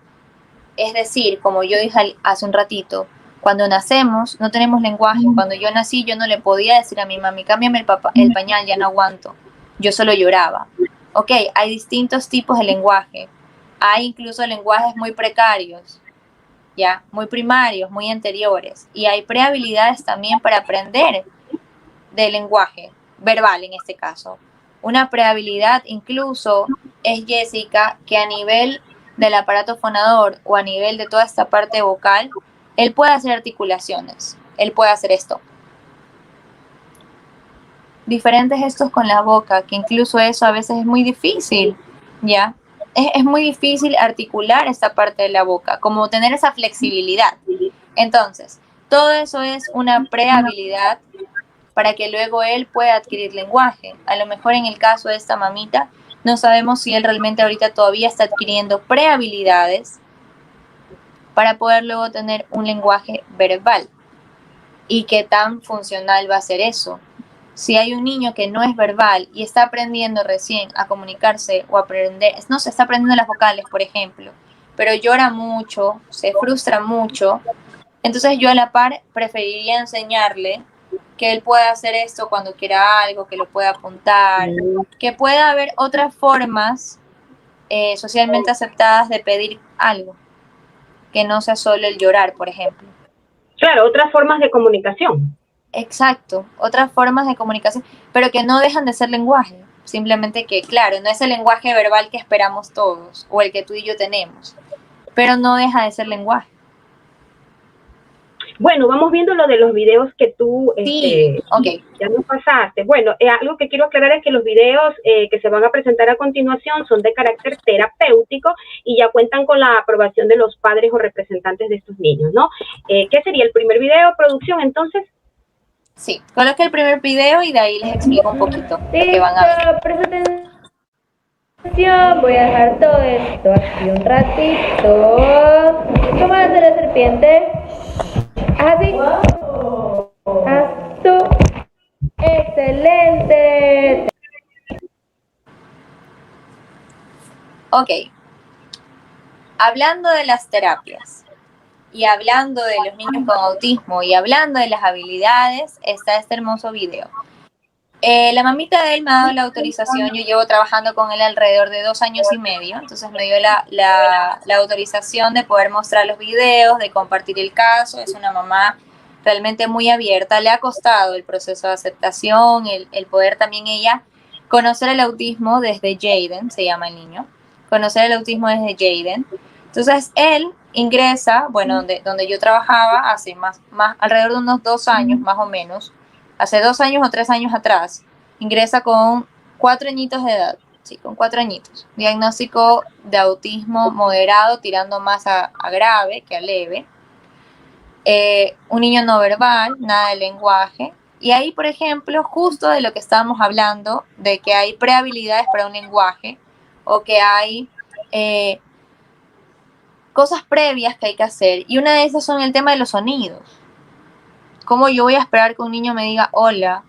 es decir, como yo dije hace un ratito, cuando nacemos no tenemos lenguaje. Cuando yo nací yo no le podía decir a mi mami, cámbiame el pañal, ya no aguanto. Yo solo lloraba. Ok, hay distintos tipos de lenguaje. Hay incluso lenguajes muy precarios, ya, muy primarios, muy anteriores. Y hay prehabilidades también para aprender de lenguaje verbal en este caso. Una prehabilidad incluso es, Jessica, que a nivel del aparato fonador o a nivel de toda esta parte vocal, él puede hacer articulaciones, él puede hacer esto. Diferentes gestos con la boca, que incluso eso a veces es muy difícil, ¿ya? Es muy difícil articular esta parte de la boca, como tener esa flexibilidad. Entonces, todo eso es una prehabilidad para que luego él pueda adquirir lenguaje. A lo mejor en el caso de esta mamita, no sabemos si él realmente ahorita todavía está adquiriendo prehabilidades para poder luego tener un lenguaje verbal. ¿Y qué tan funcional va a ser eso? Si hay un niño que no es verbal y está aprendiendo recién a comunicarse o aprender, no se está aprendiendo las vocales, por ejemplo, pero llora mucho, se frustra mucho, entonces yo a la par preferiría enseñarle que él pueda hacer esto cuando quiera algo, que lo pueda apuntar, que pueda haber otras formas socialmente aceptadas de pedir algo, que no sea solo el llorar, por ejemplo. Claro, otras formas de comunicación. Exacto, otras formas de comunicación, pero que no dejan de ser lenguaje, simplemente que, claro, no es el lenguaje verbal que esperamos todos, o el que tú y yo tenemos, pero no deja de ser lenguaje. Bueno, vamos viendo lo de los videos que tú sí, okay. Ya nos pasaste. Bueno, algo que quiero aclarar es que los videos que se van a presentar a continuación son de carácter terapéutico y ya cuentan con la aprobación de los padres o representantes de estos niños, ¿no? ¿Qué sería el primer video, producción, entonces? Sí, coloque el primer video y de ahí les explico un poquito lo que van a ver. Voy a dejar todo esto aquí un ratito. ¿Cómo hace la serpiente? así. Haz tú. Excelente. Ok, hablando de las terapias y hablando de los niños con autismo y hablando de las habilidades, está este hermoso video. La mamita de él me ha dado la autorización, yo llevo trabajando con él alrededor de 2 años y medio, entonces me dio la autorización de poder mostrar los videos, de compartir el caso. Es una mamá realmente muy abierta, le ha costado el proceso de aceptación, el poder también ella conocer el autismo desde Jaden, se llama el niño, conocer el autismo desde Jaden. Entonces él ingresa, bueno, donde yo trabajaba hace más alrededor de unos 2 años más o menos, hace 2 años o 3 años atrás, ingresa con 4 añitos de edad, sí, con 4 añitos, diagnóstico de autismo moderado, tirando más a grave que a leve, un niño no verbal, nada de lenguaje, y ahí, por ejemplo, justo de lo que estábamos hablando, de que hay prehabilidades para un lenguaje, o que hay cosas previas que hay que hacer, y una de esas son el tema de los sonidos. ¿Cómo yo voy a esperar que un niño me diga hola,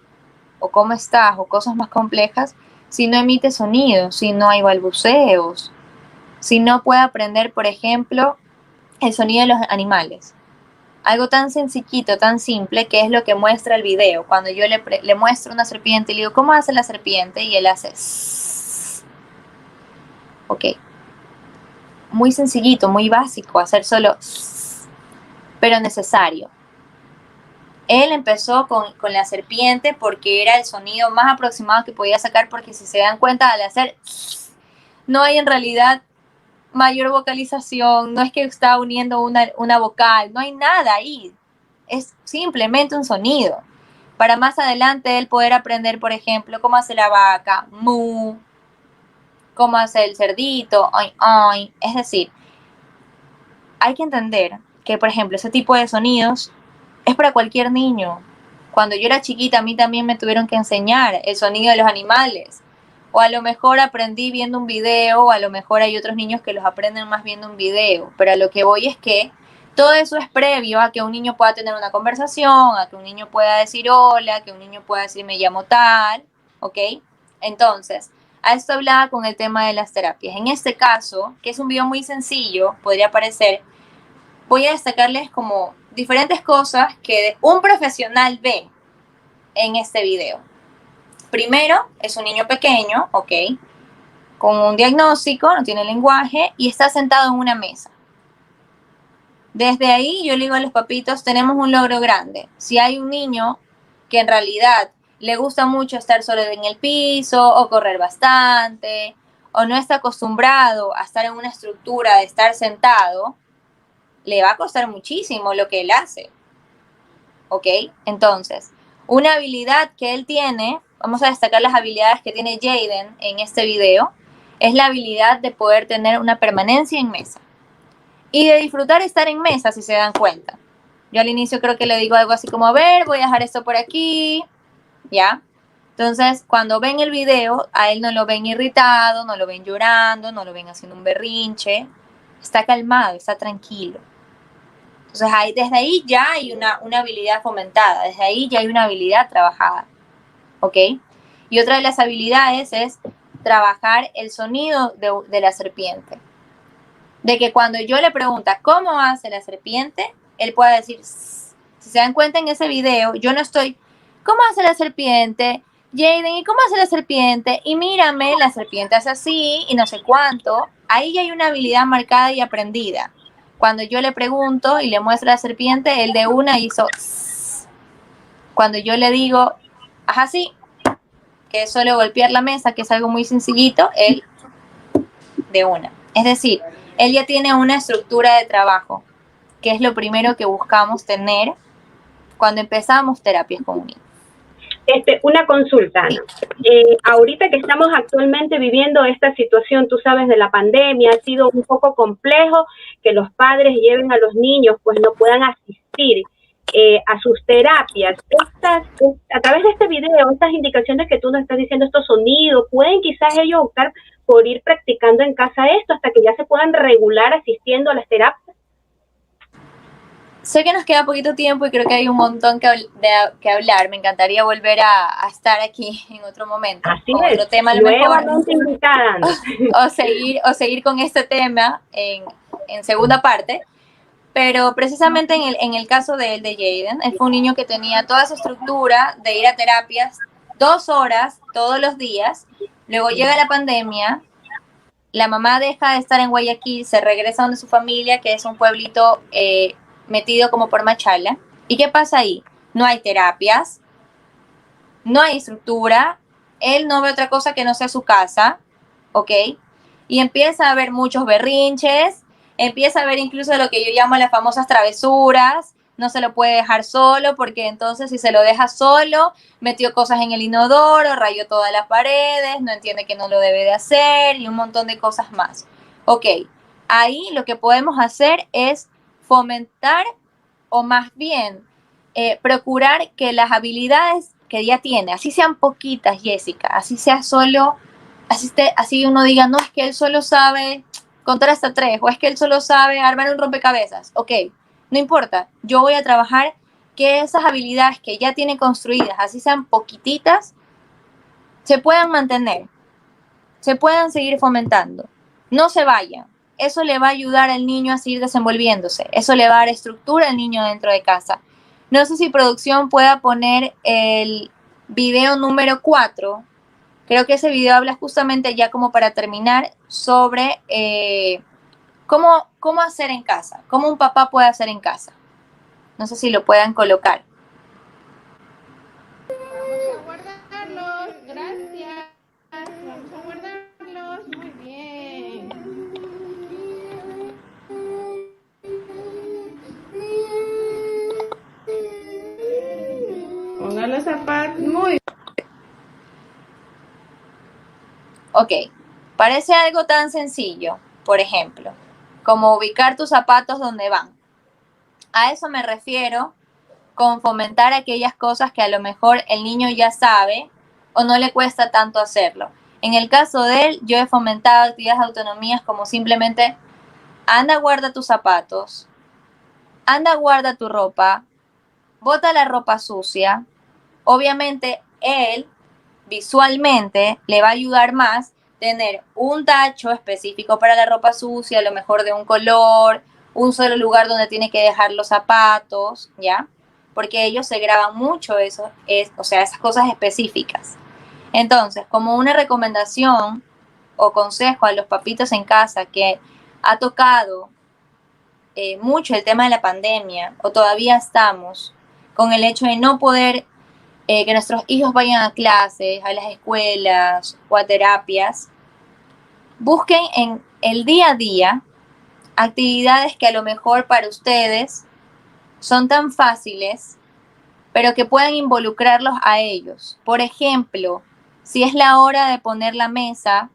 o cómo estás, o cosas más complejas, si no emite sonidos, si no hay balbuceos, si no puede aprender, por ejemplo, el sonido de los animales? Algo tan sencillito, tan simple, que es lo que muestra el video. Cuando yo le muestro una serpiente y le digo, ¿cómo hace la serpiente? Y él hace sss. Ok. Muy sencillito, muy básico, hacer solo sss, pero necesario. Él empezó con la serpiente porque era el sonido más aproximado que podía sacar, porque si se dan cuenta, al hacer no hay en realidad mayor vocalización, no es que está uniendo una vocal, no hay nada ahí, es simplemente un sonido. Para más adelante él poder aprender, por ejemplo, cómo hace la vaca, mu, cómo hace el cerdito, oin, oin. Es decir, hay que entender que, por ejemplo, ese tipo de sonidos es para cualquier niño. Cuando yo era chiquita, a mí también me tuvieron que enseñar el sonido de los animales. O a lo mejor aprendí viendo un video, o a lo mejor hay otros niños que los aprenden más viendo un video. Pero a lo que voy es que todo eso es previo a que un niño pueda tener una conversación, a que un niño pueda decir hola, que un niño pueda decir me llamo tal, ¿ok? Entonces, a esto hablaba con el tema de las terapias. En este caso, que es un video muy sencillo, podría parecer, voy a destacarles como diferentes cosas que un profesional ve en este video. Primero, es un niño pequeño, ¿ok? Con un diagnóstico, no tiene lenguaje y está sentado en una mesa. Desde ahí yo le digo a los papitos, tenemos un logro grande. Si hay un niño que en realidad le gusta mucho estar solo en el piso o correr bastante, o no está acostumbrado a estar en una estructura de estar sentado, le va a costar muchísimo lo que él hace, ¿ok? Entonces, una habilidad que él tiene, vamos a destacar las habilidades que tiene Jaden en este video, es la habilidad de poder tener una permanencia en mesa y de disfrutar estar en mesa, si se dan cuenta. Yo al inicio creo que le digo algo así como, a ver, voy a dejar esto por aquí, ¿ya? Entonces, cuando ven el video, a él no lo ven irritado, no lo ven llorando, no lo ven haciendo un berrinche, está calmado, está tranquilo. Entonces, desde ahí ya hay una habilidad fomentada, desde ahí ya hay una habilidad trabajada, ¿ok? Y otra de las habilidades es trabajar el sonido de la serpiente. De que cuando yo le pregunto cómo hace la serpiente, él pueda decir, si se dan cuenta en ese video, yo no estoy, ¿cómo hace la serpiente? Jaden, ¿y cómo hace la serpiente? Y mírame, la serpiente hace así y no sé cuánto. Ahí ya hay una habilidad marcada y aprendida. Cuando yo le pregunto y le muestro la serpiente, él de una hizo sss. Cuando yo le digo, ajá, sí, que es solo golpear la mesa, que es algo muy sencillito, él de una. Es decir, él ya tiene una estructura de trabajo, que es lo primero que buscamos tener cuando empezamos terapias con un niño. Una consulta, Ana. Ahorita que estamos actualmente viviendo esta situación, tú sabes, de la pandemia, ha sido un poco complejo que los padres lleven a los niños, pues no puedan asistir a sus terapias. A través de este video, estas indicaciones que tú nos estás diciendo, estos sonidos, pueden quizás ellos optar por ir practicando en casa esto hasta que ya se puedan regular asistiendo a las terapias. sé que nos queda poquito tiempo y creo que hay un montón que hablar. Me encantaría volver a estar aquí en otro momento. Así con es, otro tema a lo mejor. nuevamente invitada, Ana. O seguir con este tema en segunda parte. Pero precisamente en el caso de Jaden, él fue un niño que tenía toda su estructura de ir a terapias 2 horas todos los días. Luego llega la pandemia, la mamá deja de estar en Guayaquil, se regresa donde su familia, que es un pueblito metido como por Machala. ¿Y qué pasa ahí? No hay terapias, no hay estructura, él no ve otra cosa que no sea su casa, ¿ok? Y empieza a haber muchos berrinches, empieza a ver incluso lo que yo llamo las famosas travesuras, no se lo puede dejar solo porque entonces si se lo deja solo, metió cosas en el inodoro, rayó todas las paredes, no entiende que no lo debe de hacer y un montón de cosas más. Ok, ahí lo que podemos hacer es fomentar o más bien procurar que las habilidades que ya tiene, así sean poquitas, Jessica, así sea solo, así uno diga, no, es que él solo sabe contar hasta 3, o es que él solo sabe armar un rompecabezas. Ok, no importa, yo voy a trabajar que esas habilidades que ya tiene construidas, así sean poquititas, se puedan mantener, se puedan seguir fomentando, no se vayan. Eso le va a ayudar al niño a seguir desenvolviéndose, eso le va a dar estructura al niño dentro de casa. No sé si producción pueda poner el video número 4. Creo que ese video habla justamente ya como para terminar sobre cómo hacer en casa, cómo un papá puede hacer en casa. No sé si lo puedan colocar. Vamos a guardarlos, gracias. Vamos a guardarlos, muy bien. Pongan los zapatos, muy bien. Ok, parece algo tan sencillo, por ejemplo, como ubicar tus zapatos donde van. A eso me refiero con fomentar aquellas cosas que a lo mejor el niño ya sabe o no le cuesta tanto hacerlo. En el caso de él, yo he fomentado actividades de autonomías como simplemente anda, guarda tus zapatos, anda, guarda tu ropa, bota la ropa sucia. Obviamente, él visualmente le va a ayudar más tener un tacho específico para la ropa sucia, a lo mejor de un color, un solo lugar donde tiene que dejar los zapatos, ¿ya? Porque ellos se graban mucho eso, o sea, esas cosas específicas. Entonces, como una recomendación o consejo a los papitos en casa que ha tocado mucho el tema de la pandemia, o todavía estamos con el hecho de no poder que nuestros hijos vayan a clases, a las escuelas o a terapias, busquen en el día a día actividades que a lo mejor para ustedes son tan fáciles, pero que puedan involucrarlos a ellos. Por ejemplo, si es la hora de poner la mesa,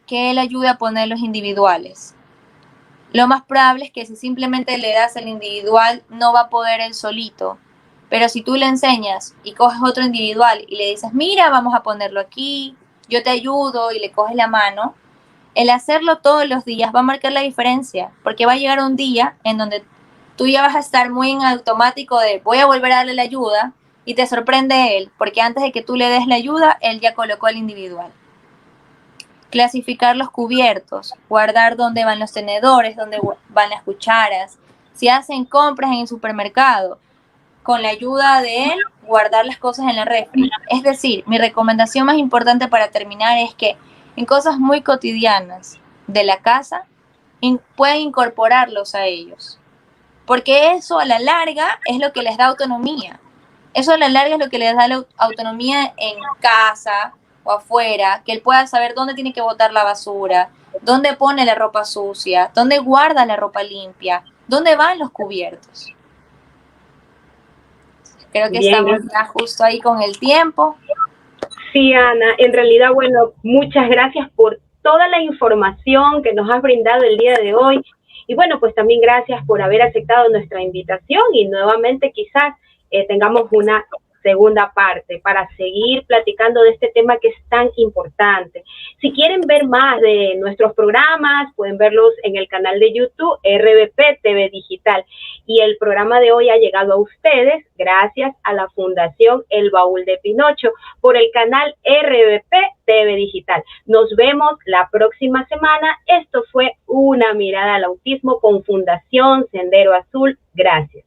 que él ayude a poner los individuales. Lo más probable es que si simplemente le das el individual, no va a poder él solito. Pero si tú le enseñas y coges otro individual y le dices, mira, vamos a ponerlo aquí, yo te ayudo y le coges la mano, el hacerlo todos los días va a marcar la diferencia, porque va a llegar un día en donde tú ya vas a estar muy en automático de voy a volver a darle la ayuda y te sorprende él, porque antes de que tú le des la ayuda, él ya colocó el individual. Clasificar los cubiertos, guardar dónde van los tenedores, dónde van las cucharas. Si hacen compras en el supermercado, con la ayuda de él, guardar las cosas en la refri. Es decir, mi recomendación más importante para terminar es que en cosas muy cotidianas de la casa, pueden incorporarlos a ellos. Porque eso a la larga es lo que les da autonomía. Eso a la larga es lo que les da la autonomía en casa o afuera, que él pueda saber dónde tiene que botar la basura, dónde pone la ropa sucia, dónde guarda la ropa limpia, dónde van los cubiertos. Creo que Bien, estamos ya justo ahí con el tiempo. Sí, Ana, en realidad, bueno, muchas gracias por toda la información que nos has brindado el día de hoy. Y bueno, pues también gracias por haber aceptado nuestra invitación y nuevamente quizás tengamos una segunda parte para seguir platicando de este tema que es tan importante. Si quieren ver más de nuestros programas, pueden verlos en el canal de YouTube RBP TV Digital. Y el programa de hoy ha llegado a ustedes gracias a la Fundación El Baúl de Pinocho por el canal RBP TV Digital. Nos vemos la próxima semana. Esto fue Una Mirada al Autismo con Fundación Sendero Azul. Gracias.